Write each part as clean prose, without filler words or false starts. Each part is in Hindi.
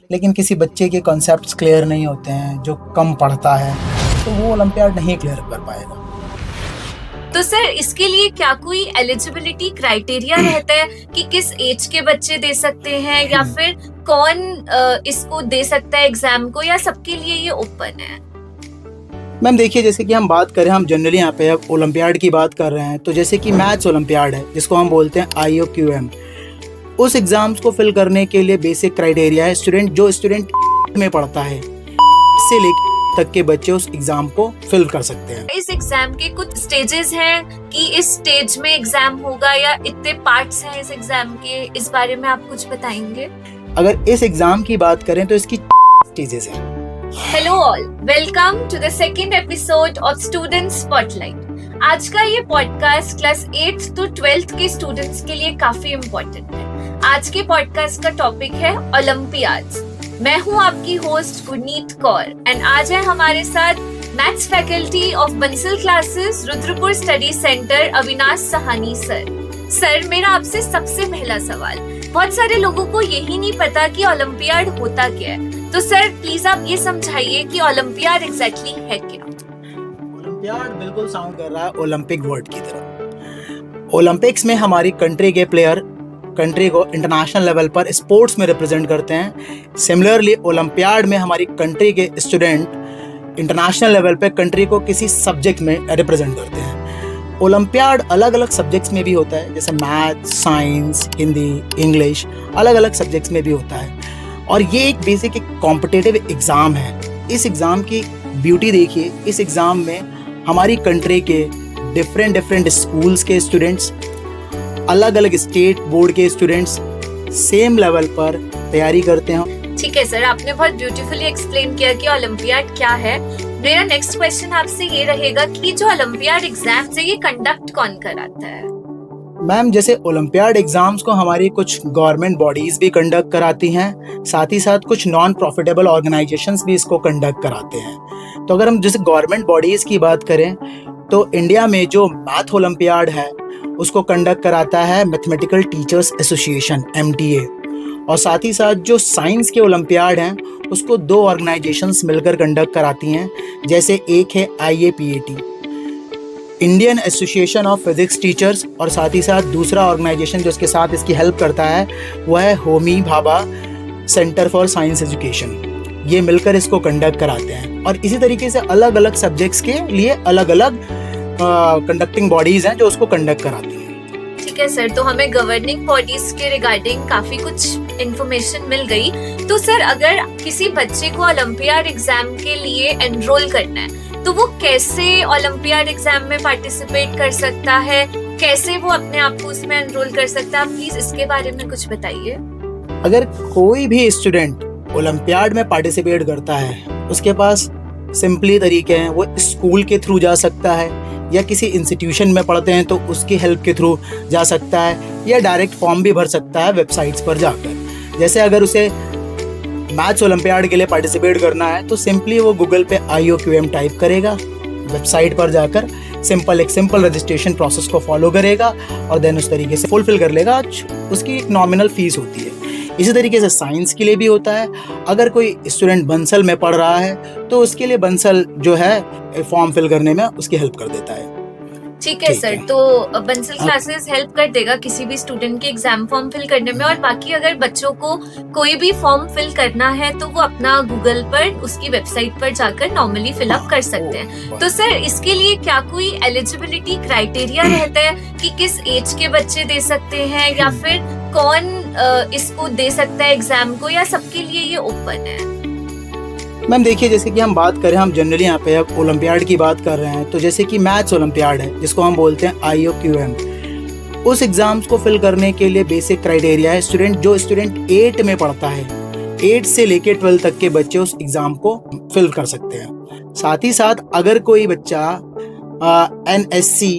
लेकिन किसी बच्चे के कॉन्सेप्ट्स क्लियर नहीं होते हैं, जो कम पढ़ता है, तो वो ओलंपियाड नहीं क्लियर कर पाएगा। तो सर इसके लिए क्या कोई एलिजिबिलिटी क्राइटेरिया रहता है कि किस एज के बच्चे दे सकते हैं, या फिर कौन इसको दे सकता है एग्जाम को, या सबके लिए ये ओपन है? मैम देखिए, जैसे कि हम बात करें, हम जनरली यहाँ पे अब ओलंपियाड की बात कर रहे हैं, तो जैसे कि मैथ्स ओलंपियाड है जिसको हम बोलते हैं IOQM, उस एग्जाम्स को फिल करने के लिए बेसिक क्राइटेरिया है जो स्टूडेंट में पढ़ता है से लेकर तक के बच्चे उस एग्जाम को फिल कर सकते हैं। इस एग्जाम के कुछ स्टेजेस हैं कि इस स्टेज में एग्जाम होगा, या इतने पार्ट्स हैं इस एग्जाम के, इस बारे में आप कुछ बताएंगे? अगर इस एग्जाम की बात करें तो इसकी स्टेजेस हैं। Hello all, welcome to the second episode of student spotlight. आज का ये podcast class 8th to 12th के स्टूडेंट्स के लिए काफी इम्पोर्टेंट है। आज के पॉडकास्ट का टॉपिक है ओलंपियाड्स। मैं हूँ आपकी होस्ट गुरनीत कौर एंड आज है हमारे साथ maths faculty of Bansal classes Rudrapur study centre Avinash Sahani sir, मेरा आपसे सबसे पहला सवाल, बहुत सारे लोगों को यही नहीं पता कि ओलंपियाड होता क्या है, तो सर प्लीज आप ये समझाइए कि ओलंपियाड एग्जैक्टली है क्या? ओलंपियाड बिल्कुल साउंड कर रहा है ओलंपिक वर्ड की तरह। ओलंपिक्स में हमारी कंट्री के प्लेयर कंट्री को इंटरनेशनल लेवल पर स्पोर्ट्स में रिप्रेजेंट करते हैं। सिमिलरली ओलंपियाड में हमारी कंट्री के स्टूडेंट इंटरनेशनल लेवल पे कंट्री को किसी सब्जेक्ट में रिप्रेजेंट करते हैं। ओलंपियाड अलग अलग सब्जेक्ट्स में भी होता है, जैसे मैथ, साइंस, हिंदी, इंग्लिश, अलग अलग सब्जेक्ट्स में भी होता है। और ये एक बेसिक एक कॉम्पिटिटिव एग्ज़ाम है। इस एग्ज़ाम की ब्यूटी देखिए, इस एग्ज़ाम में हमारी कंट्री के डिफरेंट स्कूल्स के स्टूडेंट्स, अलग अलग स्टेट बोर्ड के स्टूडेंट्स सेम लेवल पर तैयारी करते हैं। ठीक है सर, आपने बहुत ब्यूटीफुली एक्सप्लेन किया कि ओलंपियाड क्या है। मेरा नेक्स्ट क्वेश्चन आपसे ये रहेगा कि जो ओलंपियाड एग्जाम्स है ये कंडक्ट कौन कराता है? मैम जैसे ओलंपियाड एग्जाम्स को हमारी कुछ गवर्नमेंट बॉडीज भी कंडक्ट कराती हैं, साथ ही साथ कुछ नॉन प्रॉफिटेबल ऑर्गेनाइजेशंस भी इसको कंडक्ट कराते हैं। तो अगर हम जैसे गवर्नमेंट बॉडीज की बात करें तो इंडिया में जो मैथ ओलंपियाड है उसको कंडक्ट कराता है मैथमेटिकल टीचर्स एसोसिएशन MTA, और साथ ही साथ जो साइंस के ओलंपियाड हैं उसको दो ऑर्गेनाइजेशंस मिलकर कंडक्ट कराती हैं। जैसे एक है IAPAT, Indian association of physics teachers, और साथ ही साथ दूसरा ऑर्गेनाइजेशन जो इसके साथ इसकी हेल्प करता है वह है Homi Bhabha centre for science education. ये मिलकर इसको कंडक्ट कराते हैं, और इसी तरीके से अलग अलग सब्जेक्ट्स के लिए अलग अलग कंडक्टिंग बॉडीज हैं जो उसको कंडक्ट कराती हैं। ठीक है सर, तो हमें गवर्निंग बॉडीज के रिगार्डिंग काफी कुछ इन्फॉर्मेशन मिल गई। तो सर अगर किसी बच्चे को ओलंपियाड एग्जाम के लिए एनरोल करना है तो वो कैसे ओलंपियाड एग्जाम में पार्टिसिपेट कर सकता है, कैसे वो अपने आप को उसमें एनरोल कर सकता है? प्लीज इसके बारे में कुछ बताइए। अगर कोई भी स्टूडेंट ओलंपियाड में पार्टिसिपेट करता है, उसके पास सिंपली तरीके हैं। वो स्कूल के थ्रू जा सकता है, या किसी इंस्टीट्यूशन में पढ़ते हैं तो उसकी हेल्प के थ्रू जा सकता है, या डायरेक्ट फॉर्म भी भर सकता है वेबसाइट्स पर जाकर। जैसे अगर उसे मैथ्स ओलंपियाड के लिए पार्टिसिपेट करना है तो सिंपली वो गूगल पे IOQM टाइप करेगा, वेबसाइट पर जाकर एक सिंपल रजिस्ट्रेशन प्रोसेस को फॉलो करेगा और देन उस तरीके से फुलफिल कर लेगा। उसकी एक नॉमिनल फीस होती है। इसी तरीके से साइंस के लिए भी होता है। अगर कोई स्टूडेंट बंसल में पढ़ रहा है तो उसके लिए बंसल जो है फॉर्म फिल करने में उसकी हेल्प कर देता है। ठीक है सर, तो बंसल क्लासेस हेल्प कर देगा किसी भी स्टूडेंट के एग्जाम फॉर्म फिल करने में। और बाकी अगर बच्चों को कोई भी फॉर्म फिल करना है तो वो अपना गूगल पर उसकी वेबसाइट पर जाकर नॉर्मली फिलअप कर सकते हैं। तो सर इसके लिए क्या कोई एलिजिबिलिटी क्राइटेरिया रहता है कि किस एज के बच्चे दे सकते हैं, या फिर कौन इसको दे सकता है एग्जाम को, या सबके लिए ये ओपन है? मैम देखिए, जैसे कि हम बात करें, हम जनरली यहाँ पे अब ओलंपियाड की बात कर रहे हैं, तो जैसे कि मैथ्स ओलंपियाड है जिसको हम बोलते हैं IOQM, उस एग्जाम्स को फिल करने के लिए बेसिक क्राइटेरिया है जो स्टूडेंट 8 में पढ़ता है, 8 से लेके 12 तक के बच्चे उस एग्जाम को फिल कर सकते हैं। साथ ही साथ अगर कोई बच्चा NSC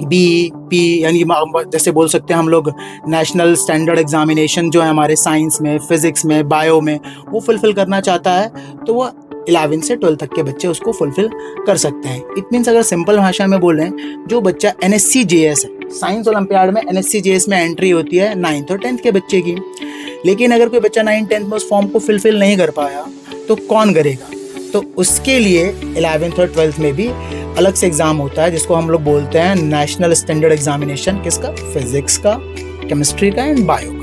BEP यानी जैसे बोल सकते हैं हम लोग नेशनल स्टैंडर्ड एग्जामिनेशन जो है हमारे साइंस में, फिजिक्स में, बायो में, वो फुलफिल करना चाहता है तो वो 11 से 12 तक के बच्चे उसको फुलफिल कर सकते हैं। इट मीन्स अगर सिंपल भाषा में बोलें, जो बच्चा NSC JS है, साइंस ओलंपियाड में NSC JS में एंट्री होती है 9th और 10th के बच्चे की। लेकिन अगर कोई बच्चा 9th-10th में उस फॉर्म को फिलफिल नहीं कर पाया तो कौन करेगा? तो उसके लिए 11th और 12th में भी अलग से एग्ज़ाम होता है जिसको हम लोग बोलते हैं नेशनल स्टैंडर्ड एग्जामिनेशन। किसका? फिजिक्स का, केमिस्ट्री का एंड बायो का।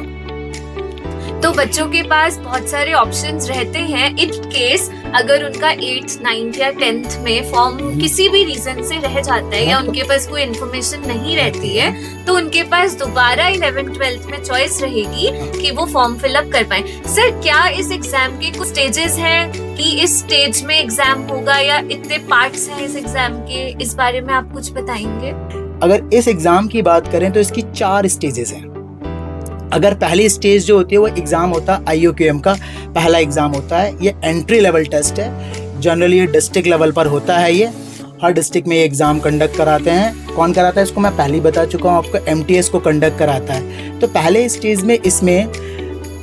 तो बच्चों के पास बहुत सारे ऑप्शंस रहते हैं इन केस अगर उनका 8th, 9th या 10th में फॉर्म किसी भी रीजन से रह जाता है या उनके पास कोई इन्फॉर्मेशन नहीं रहती है, तो उनके पास दोबारा 11th, 12th में चॉइस रहेगी कि वो फॉर्म फिलअप कर पाए। सर, क्या इस एग्जाम के कुछ स्टेजेस हैं कि इस स्टेज में एग्जाम होगा या इतने पार्ट्स हैं इस एग्जाम के? इस बारे में आप कुछ बताएंगे? अगर इस एग्जाम की बात करें तो इसकी 4 स्टेजेस हैं। अगर पहली स्टेज जो होती है वो एग्ज़ाम होता है IUQM का पहला एग्ज़ाम होता है। ये एंट्री लेवल टेस्ट है। जनरली ये डिस्ट्रिक्ट लेवल पर होता है। ये हर डिस्ट्रिक्ट में ये एग्ज़ाम कंडक्ट कराते हैं। कौन कराता है इसको मैं पहले ही बता चुका हूँ आपको, MTS को कंडक्ट कराता है। तो पहले स्टेज में इसमें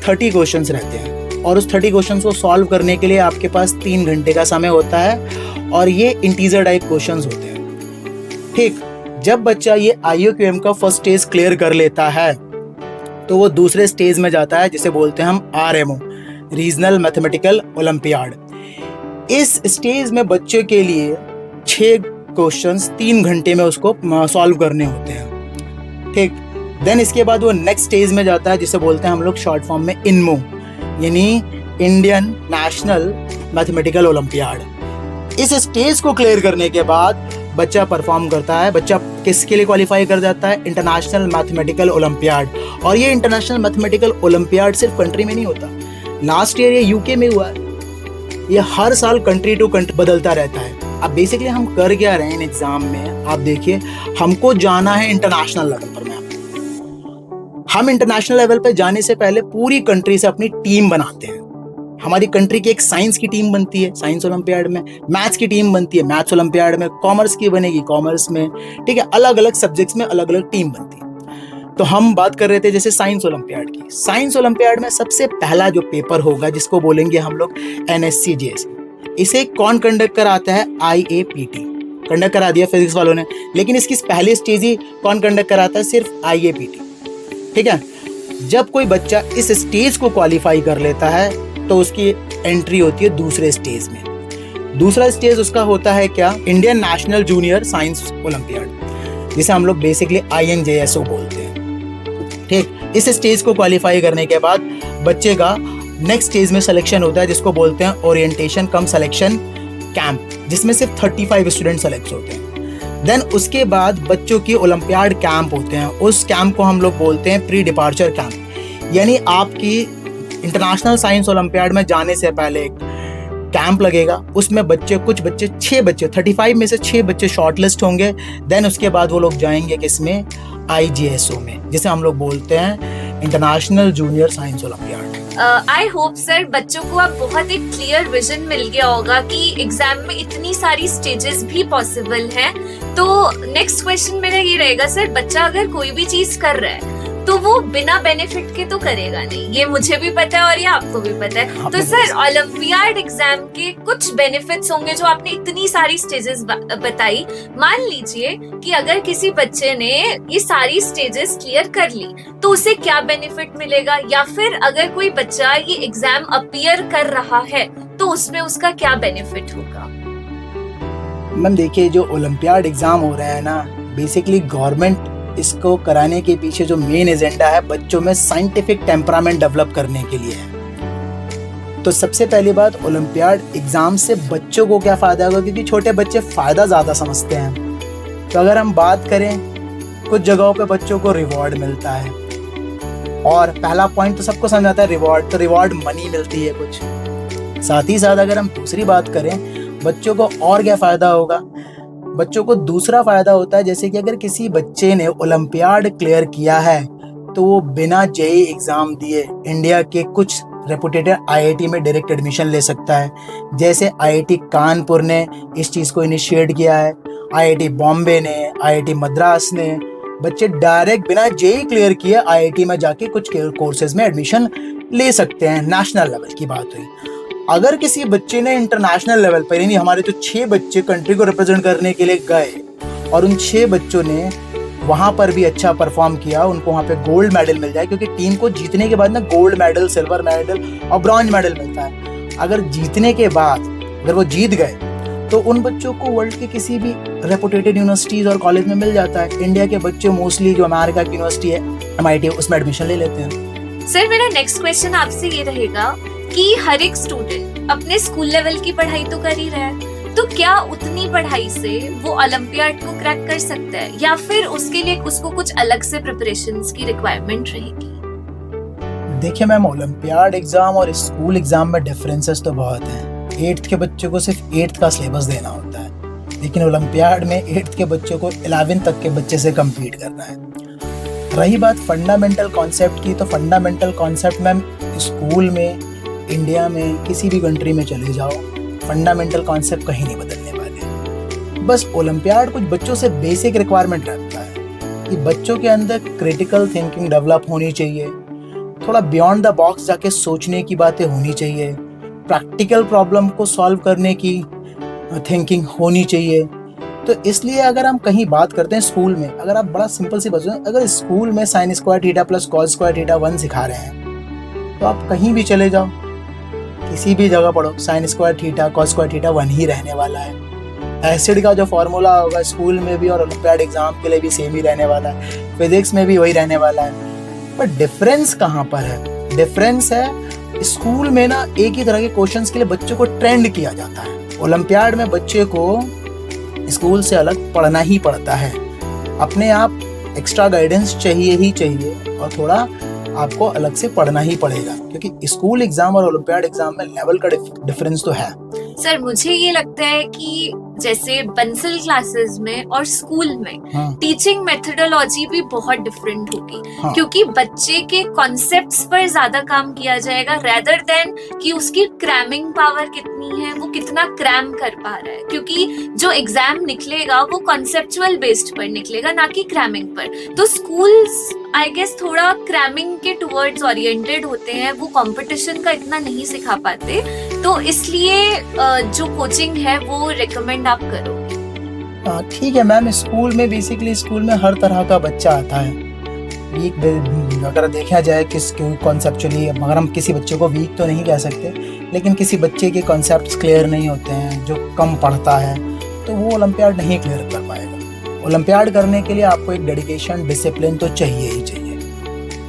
30 क्वेश्चंस रहते हैं और उस 30 क्वेश्चंस को सॉल्व करने के लिए आपके पास 3 घंटे का समय होता है और ये इंटीजर टाइप क्वेश्चंस होते हैं। ठीक, जब बच्चा ये IUQM का फर्स्ट स्टेज क्लियर कर लेता है तो वो दूसरे स्टेज में जाता है जिसे बोलते हैं हम RMO, रीजनल मैथमेटिकल ओलंपियाड। इस स्टेज में बच्चे के लिए 6 क्वेश्चंस 3 घंटे में उसको सॉल्व करने होते हैं। ठीक, देन इसके बाद वो नेक्स्ट स्टेज में जाता है जिसे बोलते हैं हम लोग शॉर्ट फॉर्म में INMO, यानी इंडियन नेशनल मैथमेटिकल ओलंपियाड। इस स्टेज को क्लियर करने के बाद बच्चा परफॉर्म करता है। बच्चा किसके लिए क्वालिफाई कर जाता है? International mathematical olympiad. और ये इंटरनेशनल मैथमेटिकल ओलंपियाड सिर्फ कंट्री में नहीं होता। लास्ट ईयर ये UK में हुआ है। ये हर साल कंट्री टू कंट्री बदलता रहता है। अब बेसिकली हम कर क्या रहे हैं इन एग्जाम में, आप देखिए, हमको जाना है इंटरनेशनल लेवल पर। हम इंटरनेशनल लेवल पर जाने से पहले पूरी कंट्री से अपनी टीम बनाते हैं। हमारी कंट्री की एक साइंस की टीम बनती है साइंस ओलंपियाड में, मैथ्स की टीम बनती है मैथ्स ओलंपियाड में, कॉमर्स की बनेगी कॉमर्स में। ठीक है, अलग अलग सब्जेक्ट्स में अलग अलग टीम बनती है। तो हम बात कर रहे थे जैसे साइंस ओलंपियाड की। साइंस ओलंपियाड में सबसे पहला जो पेपर होगा जिसको बोलेंगे हम लोग NSC-JS, इसे कौन कंडक्ट कराता है? IAPT कंडक्ट करा दिया फिजिक्स वालों ने। लेकिन इसकी पहली स्टेज ही कौन कंडक्ट कराता है? सिर्फ IAPT। ठीक है, जब कोई बच्चा इस स्टेज को क्वालिफाई कर लेता है तो उसकी एंट्री होती है दूसरे स्टेज में। दूसरा स्टेज उसका होता है क्या? Indian national junior science olympiad, जिसे हम लोग बेसिकली INJSO बोलते हैं। ठीक, इस स्टेज को क्वालिफाई करने के बाद बच्चे का नेक्स्ट स्टेज में सिलेक्शन होता है जिसको बोलते हैं ओरिएंटेशन कम सिलेक्शन कैंप, जिसमें सिर्फ 35 स्टूडेंट सेलेक्ट होते हैं। देन उसके बाद बच्चों की ओलंपियाड कैंप होते हैं। उस कैंप को हम लोग बोलते हैं प्री डिपार्चर कैंप, यानी आपकी इंटरनेशनल साइंस ओलंपियाड में जाने से पहले एक कैंप लगेगा। उसमें कुछ बच्चे 6 बच्चे 35 में से 6 बच्चे शॉर्टलिस्ट होंगे। देन उसके बाद वो लोग जाएंगे किसमें? IGSO में, जिसे हम लोग बोलते हैं international junior science olympiad. I hope sir बच्चों को अब बहुत एक क्लियर विजन मिल गया होगा कि एग्जाम में इतनी सारी स्टेजेस भी पॉसिबल हैं। तो नेक्स्ट क्वेश्चन मेरा ये रहेगा सर, बच्चा अगर कोई भी चीज कर रहा है तो वो बिना बेनिफिट के तो करेगा नहीं, ये मुझे भी पता है और ये आपको भी पता है। तो सर, ओलंपियाड एग्जाम के कुछ बेनिफिट्स होंगे जो आपने इतनी सारी स्टेजेस बताई। मान लीजिए कि अगर किसी बच्चे ने ये सारी स्टेजेस क्लियर कर ली तो उसे क्या बेनिफिट मिलेगा, या फिर अगर कोई बच्चा ये एग्जाम अपीयर कर रहा है तो उसमें उसका क्या बेनिफिट होगा? मैम देखिए, जो ओलंपियाड एग्जाम हो रहा है ना, बेसिकली गवर्नमेंट इसको कराने के पीछे जो मेन एजेंडा है बच्चों में साइंटिफिक टेम्परामेंट डेवलप करने के लिए है। तो सबसे पहली बात, ओलंपियाड एग्जाम से बच्चों को क्या फ़ायदा होगा, क्योंकि छोटे बच्चे फ़ायदा ज़्यादा समझते हैं। तो अगर हम बात करें, कुछ जगहों पे बच्चों को रिवॉर्ड मिलता है, और पहला पॉइंट तो सबको समझ आता है रिवॉर्ड, तो रिवॉर्ड मनी मिलती है कुछ। साथ ही साथ अगर हम दूसरी बात करें, बच्चों को और क्या फ़ायदा होगा? बच्चों को दूसरा फ़ायदा होता है, जैसे कि अगर किसी बच्चे ने ओलंपियाड क्लियर किया है तो वो बिना JEE एग्ज़ाम दिए इंडिया के कुछ रेपुटेड IIT में डायरेक्ट एडमिशन ले सकता है। जैसे IIT कानपुर ने इस चीज़ को इनिशिएट किया है, IIT बॉम्बे ने, IIT मद्रास ने। बच्चे डायरेक्ट बिना JEE क्लियर किए IIT में जाके कुछ कोर्सेज में एडमिशन ले सकते हैं। नेशनल लेवल की बात हुई। अगर किसी बच्चे ने इंटरनेशनल लेवल पर, यानी हमारे जो 6 बच्चे कंट्री को रिप्रेजेंट करने के लिए गए और उन 6 बच्चों ने वहाँ पर भी अच्छा परफॉर्म किया, उनको वहाँ पे गोल्ड मेडल मिल जाए, क्योंकि टीम को जीतने के बाद ना गोल्ड मेडल, सिल्वर मेडल और ब्रॉन्ज मेडल मिलता है। अगर जीतने के बाद अगर वो जीत गए तो उन बच्चों को वर्ल्ड के किसी भी रेपुटेटेड यूनिवर्सिटीज़ और कॉलेज में मिल जाता है। इंडिया के बच्चे मोस्टली जो अमेरिका की यूनिवर्सिटी है MIT, उसमें एडमिशन ले लेते हैं। सर मेरा नेक्स्ट क्वेश्चन आपसे ये रहेगा कि हर एक स्टूडेंट अपने स्कूल लेवल की पढ़ाई तो कर ही रहा है, तो क्या उतनी पढ़ाई से वो ओलंपियाड को क्रैक कर सकता है या फिर उसके लिए उसको कुछ अलग से प्रिपरेशंस की रिक्वायरमेंट रहेगी? देखिए मैम, ओलंपियाड एग्जाम और स्कूल एग्जाम में डिफरेंसेस तो बहुत हैं। 8th के बच्चे को सिर्फ 8th का सिलेबस देना होता है, लेकिन ओलंपियाड में 8th के बच्चों को 11th तक के बच्चे से कम्पीट करना है। रही बात फंडामेंटल कॉन्सेप्ट की, तो फंडामेंटल कॉन्सेप्ट मैम स्कूल में, इंडिया में, किसी भी कंट्री में चले जाओ, फंडामेंटल कॉन्सेप्ट कहीं नहीं बदलने वाले। बस ओलंपियाड कुछ बच्चों से बेसिक रिक्वायरमेंट रखता है कि बच्चों के अंदर क्रिटिकल थिंकिंग डेवलप होनी चाहिए, थोड़ा बियॉन्ड द बॉक्स जाके सोचने की बातें होनी चाहिए, प्रैक्टिकल प्रॉब्लम को सॉल्व करने की थिंकिंग होनी चाहिए। तो इसलिए अगर हम कहीं बात करते हैं स्कूल में, अगर आप बड़ा सिंपल सी बात, अगर स्कूल में sin square theta plus cos square theta 1 सिखा रहे हैं, तो आप कहीं भी चले जाओ, किसी भी जगह पढ़ो, sin square theta cos square theta 1 ही रहने वाला है। एसिड का जो फॉर्मूला होगा स्कूल में भी और ओलंपियाड एग्जाम के लिए भी सेम ही रहने वाला है, फिजिक्स में भी वही रहने वाला है। पर डिफरेंस कहाँ पर है? डिफरेंस है स्कूल में ना एक ही तरह के क्वेश्चंस के लिए बच्चों को ट्रेंड किया जाता है। ओलंपियाड में बच्चे को स्कूल से अलग पढ़ना ही पड़ता है, अपने आप एक्स्ट्रा गाइडेंस चाहिए ही चाहिए और थोड़ा आपको अलग से पढ़ना ही पड़ेगा, क्योंकि स्कूल एग्जाम और ओलंपियाड एग्जाम में लेवल का डिफरेंस तो है। सर मुझे ये लगता है कि जैसे बंसल क्लासेस में और स्कूल में टीचिंग मेथोडोलॉजी भी बहुत डिफरेंट होगी, क्योंकि बच्चे के कॉन्सेप्ट्स पर ज्यादा काम किया जाएगा रेदर देन कि उसकी क्रैमिंग पावर कितनी है, वो कितना क्रैम कर पा रहा है, क्योंकि जो एग्जाम निकलेगा वो कॉन्सेप्चुअल बेस्ड पर निकलेगा, ना कि क्रैमिंग पर। तो स्कूल्स आई गेस थोड़ा क्रैमिंग के टुवर्ड्स ओरिएंटेड होते हैं, वो कंपटीशन का इतना नहीं सिखा पाते, तो इसलिए जो कोचिंग है वो रिकमेंड आप करोगे? ठीक है मैम, स्कूल में बेसिकली स्कूल में हर तरह का बच्चा आता है। वीक अगर देखा जाए किस कॉन्सेप्चुअली, मगर हम किसी बच्चे को वीक तो नहीं कह सकते, लेकिन किसी बच्चे के कॉन्सेप्ट्स क्लियर नहीं होते हैं, जो कम पढ़ता है, तो वो ओलंपियाड नहीं क्लियर कर पाएगा। ओलंपियाड करने के लिए आपको एक डेडिकेशन, डिसिप्लिन तो चाहिए ही चाहिए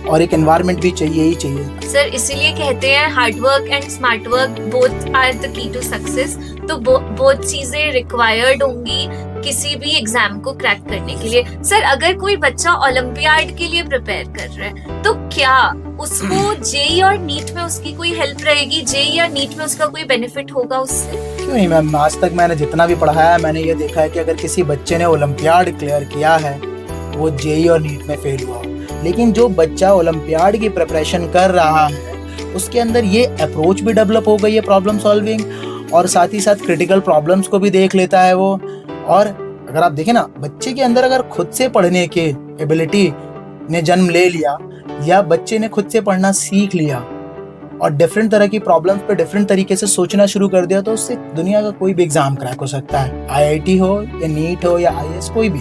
और एक एनवायरनमेंट भी चाहिए ही चाहिए। सर इसीलिए कहते हैं hard work and smart work both are the key to success. तो बोथ चीजें रिक्वायर्ड होंगी किसी भी एग्जाम को क्रैक करने के लिए। सर अगर कोई बच्चा ओलंपियाड के लिए प्रिपेयर कर रहा है, तो क्या उसको जेई और नीट में उसकी कोई हेल्प रहेगी? जेई या नीट में उसका कोई बेनिफिट होगा उससे? क्यों नहीं मैम, आज तक मैंने जितना भी पढ़ाया है, मैंने ये देखा है कि अगर किसी बच्चे ने ओलंपियाड क्लियर किया है, वो जेई और नीट में फेल हुआ, लेकिन जो बच्चा ओलंपियाड की प्रिपरेशन कर रहा है उसके अंदर ये अप्रोच भी डेवलप हो गई है प्रॉब्लम सॉल्विंग, और साथ ही साथ क्रिटिकल प्रॉब्लम्स को भी देख लेता है वो। और अगर आप देखें ना, बच्चे के अंदर अगर खुद से पढ़ने के एबिलिटी ने जन्म ले लिया, या बच्चे ने खुद से पढ़ना सीख लिया और डिफरेंट तरह की प्रॉब्लम्स पे डिफरेंट तरीके से सोचना शुरू कर दिया, तो उससे दुनिया का कोई भी एग्जाम क्रैक हो सकता है। IIT हो या नीट हो या IAS, कोई भी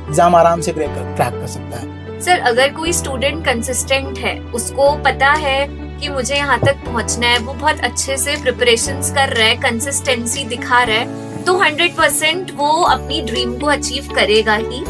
एग्जाम आराम से क्रैक कर सकता है। सर अगर कोई स्टूडेंट कंसिस्टेंट है, उसको पता है कि मुझे यहाँ तक पहुँचना है, वो बहुत अच्छे से प्रिपरेशंस कर रहा है, कंसिस्टेंसी दिखा रहा है, तो 100% वो अपनी ड्रीम को अचीव करेगा ही।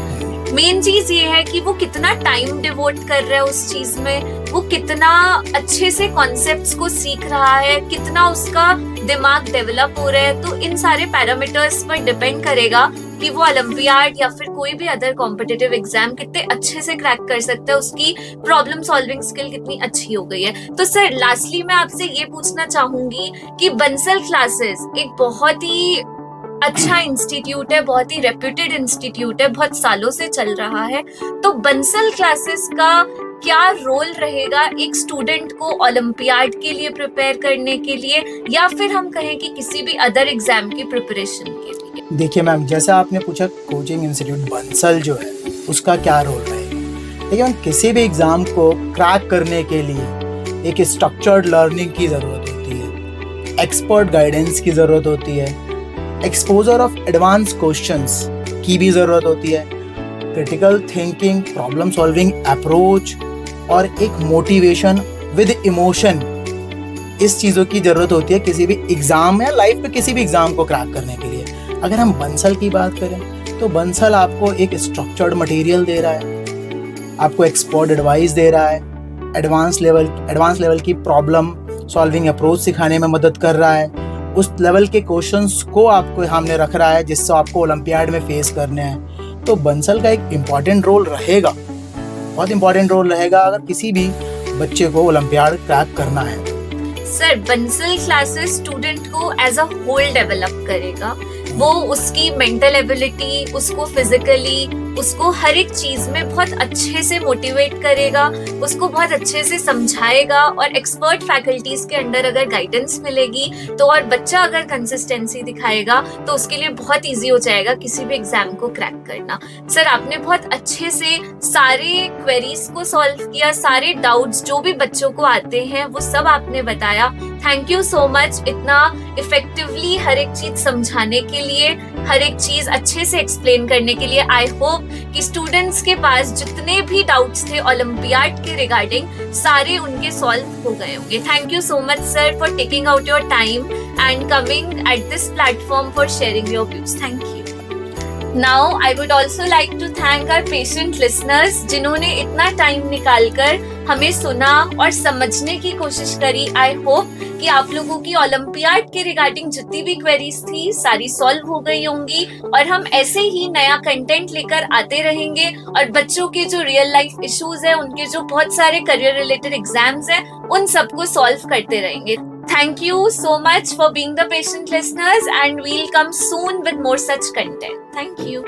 मेन चीज ये है कि वो कितना टाइम डिवोट कर रहा है उस चीज में, वो कितना अच्छे से कॉन्सेप्ट्स को सीख रहा है, कितना उसका दिमाग डेवलप हो रहा है। तो इन सारे पैरामीटर्स पर डिपेंड करेगा कि वो ओलंपियाड या फिर कोई भी अदर कॉम्पिटिटिव एग्जाम कितने अच्छे से क्रैक कर सकता है, उसकी प्रॉब्लम सॉल्विंग स्किल कितनी अच्छी हो गई है। तो सर लास्टली मैं आपसे ये पूछना चाहूंगी कि बंसल क्लासेस एक बहुत ही अच्छा इंस्टीट्यूट है, बहुत ही रेप्यूटेड इंस्टीट्यूट है, बहुत सालों से चल रहा है, तो बंसल क्लासेस का क्या रोल रहेगा एक स्टूडेंट को ओलंपियाड के लिए प्रिपेयर करने के लिए, या फिर हम कहें कि किसी भी अदर एग्जाम की प्रिपरेशन के लिए? देखिए मैम, जैसा आपने पूछा कोचिंग इंस्टीट्यूट बंसल जो है उसका क्या रोल रहेगा, देखिए मैम, किसी भी एग्जाम को क्रैक करने के लिए एक स्ट्रक्चर्ड लर्निंग की ज़रूरत होती है, एक्सपर्ट गाइडेंस की ज़रूरत होती है, एक्सपोजर ऑफ एडवांस क्वेश्चंस की भी ज़रूरत होती है, critical thinking, problem solving approach और एक मोटिवेशन विद इमोशन, इस चीज़ों की ज़रूरत होती है किसी भी एग्ज़ाम या लाइफ में किसी भी एग्ज़ाम को क्रैक करने के लिए। अगर हम बंसल की बात करें तो बंसल आपको एक स्ट्रक्चर्ड मटेरियल दे रहा है, आपको एक्सपर्ट एडवाइस दे रहा है, एडवांस लेवल की प्रॉब्लम सॉल्विंग अप्रोच सिखाने में मदद कर रहा है, उस लेवल के क्वेश्चंस को आपको सामने रख रहा है जिससे आपको ओलंपियाड में फेस करने हैं। तो बंसल का एक इम्पॉर्टेंट रोल रहेगा, बहुत इम्पॉर्टेंट रोल रहेगा अगर किसी भी बच्चे को ओलंपियाड क्रैक करना है। सर, बंसल क्लासेस स्टूडेंट को एज अ होल डेवलप करेगा, वो उसकी मेंटल एबिलिटी, उसको फिजिकली, उसको हर एक चीज में बहुत अच्छे से मोटिवेट करेगा, उसको बहुत अच्छे से समझाएगा और एक्सपर्ट फैकल्टीज के अंडर अगर गाइडेंस मिलेगी तो और बच्चा अगर कंसिस्टेंसी दिखाएगा तो उसके लिए बहुत इजी हो जाएगा किसी भी एग्जाम को क्रैक करना। सर, आपने बहुत अच्छे से सारे क्वेरीज को सॉल्व किया, सारे डाउट्स जो भी बच्चों को आते हैं वो सब आपने बताया। थैंक यू सो मच इतना इफेक्टिवली हर एक चीज समझाने के लिए, हर एक चीज अच्छे से एक्सप्लेन करने के लिए। आई होप कि स्टूडेंट्स के पास जितने भी डाउट्स थे ओलंपियाड के रिगार्डिंग सारे उनके सॉल्व हो गए होंगे। Thank you so much sir for taking out your time and coming at this platform for sharing your views. Thank you. Now I would also like to thank our patient listeners जिन्होंने इतना टाइम निकालकर हमें सुना और समझने की कोशिश करी। I hope कि आप लोगों की ओलंपियाड के रिगार्डिंग जितनी भी क्वेरीज थी सारी सॉल्व हो गई होंगी और हम ऐसे ही नया कंटेंट लेकर आते रहेंगे और बच्चों के जो रियल लाइफ इश्यूज है, उनके जो बहुत सारे करियर रिलेटेड एग्जाम्स हैं, उन सबको सॉल्व करते रहेंगे। Thank you so much for being the patient listeners and we'll come soon with more such content. Thank you.